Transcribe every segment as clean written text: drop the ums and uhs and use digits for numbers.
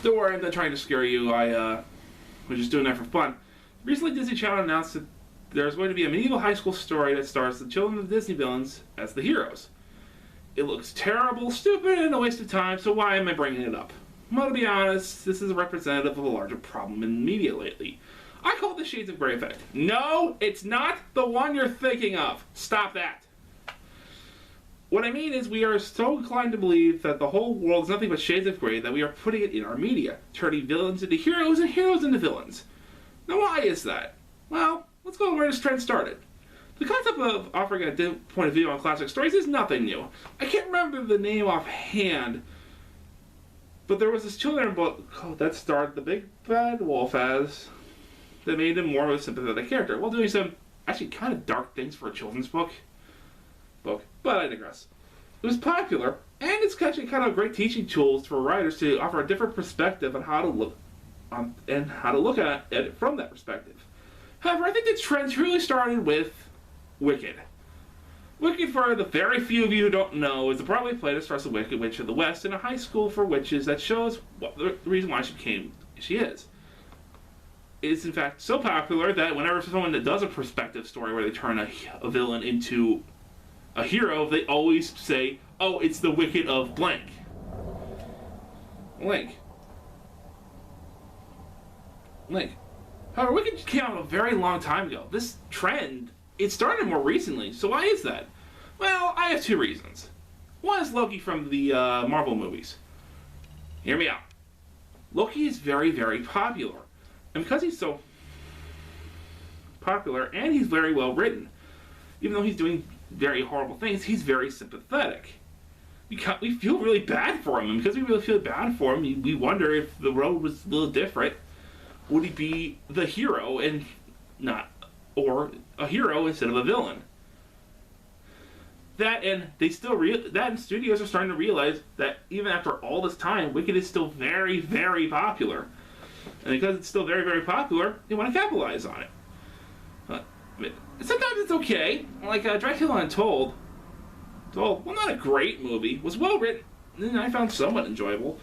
Don't worry, I'm not trying to scare you. I was just doing that for fun. Recently, Disney Channel announced that there's going to be a medieval high school story that stars the children of Disney villains as the heroes. It looks terrible, stupid, and a waste of time, so why am I bringing it up? Well, to be honest, this is a representative of a larger problem in media lately. I call it the Shades of Grey effect. No, it's not the one you're thinking of. Stop that. What I mean is we are so inclined to believe that the whole world is nothing but shades of grey that we are putting it in our media, turning villains into heroes and heroes into villains. Now why is that? Well, let's go where this trend started. The concept of offering a different point of view on classic stories is nothing new. I can't remember the name offhand, but there was this children's book that starred the big bad wolf as that made him more of a sympathetic character, while doing some actually kind of dark things for a children's book. But I digress. It was popular, and it's actually kind of great teaching tools for writers to offer a different perspective on how to look at it from that perspective. However, I think the trend truly started with Wicked. Wicked, for the very few of you who don't know, is the Broadway play that stars the Wicked Witch of the West in a high school for witches that shows the reason why she is. It's in fact so popular that whenever someone that does a perspective story where they turn a villain into a hero, they always say, oh, it's the Wicked of blank. Link. However, Wicked came out a very long time ago. This trend, it started more recently, so why is that? Well, I have two reasons. One is Loki from the Marvel movies. Hear me out. Loki is very, very popular. And because he's so popular, and he's very well written, even though he's doing very horrible things, he's very sympathetic. We feel really bad for him, and because we really feel bad for him, we wonder if the road was a little different. Would he be the hero or a hero instead of a villain? That and studios are starting to realize that even after all this time, Wicked is still very, very popular, and because it's still very, very popular, they want to capitalize on it. Sometimes it's okay, like Dracula Untold. Well, not a great movie, was well written, and I found somewhat enjoyable.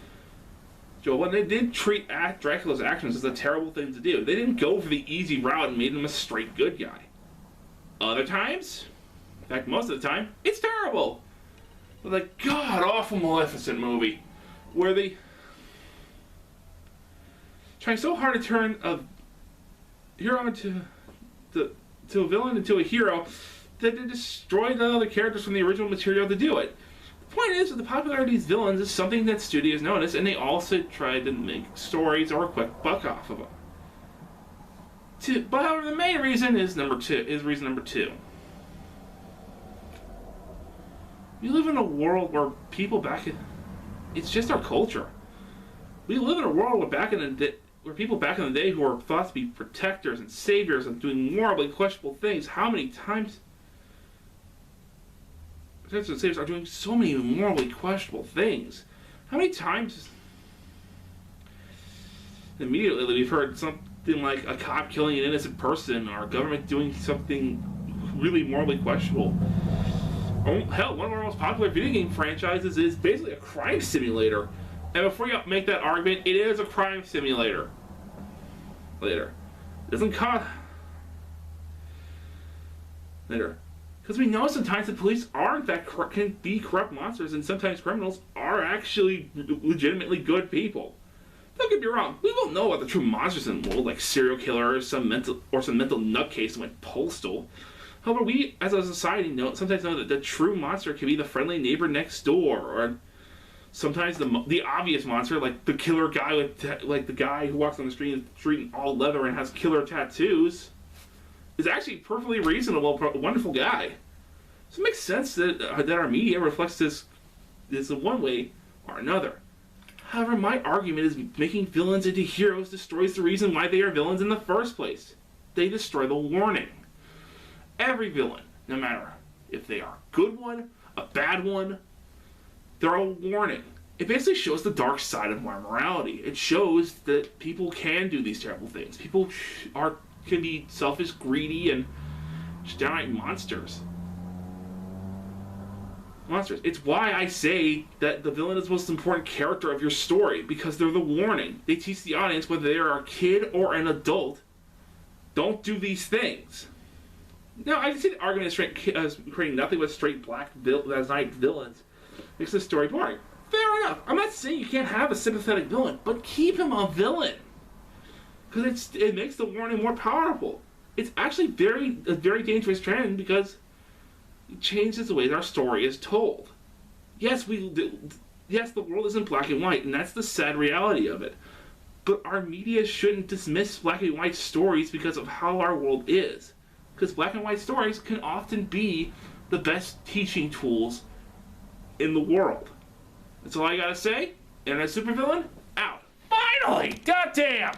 When they did treat Dracula's actions as a terrible thing to do, they didn't go for the easy route and made him a straight good guy. Other times, in fact most of the time, it's terrible. The god-awful Maleficent movie, where they try so hard to turn a hero into a villain into a hero that they destroyed the other characters from the original material to do it. The point is that the popularity of these villains is something that studios notice, and they also try to make stories or a quick buck off of them. But however, the main reason is reason number two. We live in a world where it's just our culture. We live in a world where people back in the day who were thought to be protectors and saviors and doing morally questionable things, how many times protectors and saviors are doing so many morally questionable things? How many times immediately we've heard something like a cop killing an innocent person or a government doing something really morally questionable? Hell, one of our most popular video game franchises is basically a crime simulator. And before you make that argument, it is a crime simulator. Later. It doesn't cost... Later. Because we know sometimes the police are, in fact, can be corrupt monsters, and sometimes criminals are actually legitimately good people. Don't get me wrong, we won't know about the true monsters in the world, like serial killers, or some mental nutcase that went postal. However, we, as a society, sometimes know that the true monster can be the friendly neighbor next door, or sometimes the obvious monster, like the killer guy like the guy who walks on the street in all leather and has killer tattoos, is actually a perfectly reasonable, wonderful guy. So it makes sense that our media reflects this in one way or another. However, my argument is making villains into heroes destroys the reason why they are villains in the first place. They destroy the warning. Every villain, no matter if they are a good one, a bad one, they're a warning. It basically shows the dark side of our morality. It shows that people can do these terrible things. People can be selfish, greedy, and just downright monsters. monsters. It's why I say that the villain is the most important character of your story, because they're the warning. They teach the audience, whether they are a kid or an adult, don't do these things. Now, I can see the argument as creating nothing but straight black knight villains makes the story boring. Fair enough. I'm not saying you can't have a sympathetic villain, but keep him a villain. Because it makes the warning more powerful. It's actually a very dangerous trend, because it changes the way that our story is told. Yes, the world isn't black and white, and that's the sad reality of it. But our media shouldn't dismiss black and white stories because of how our world is. Because black and white stories can often be the best teaching tools in the world. That's all I gotta say. Internet Supervillain, out. Finally! Goddamn!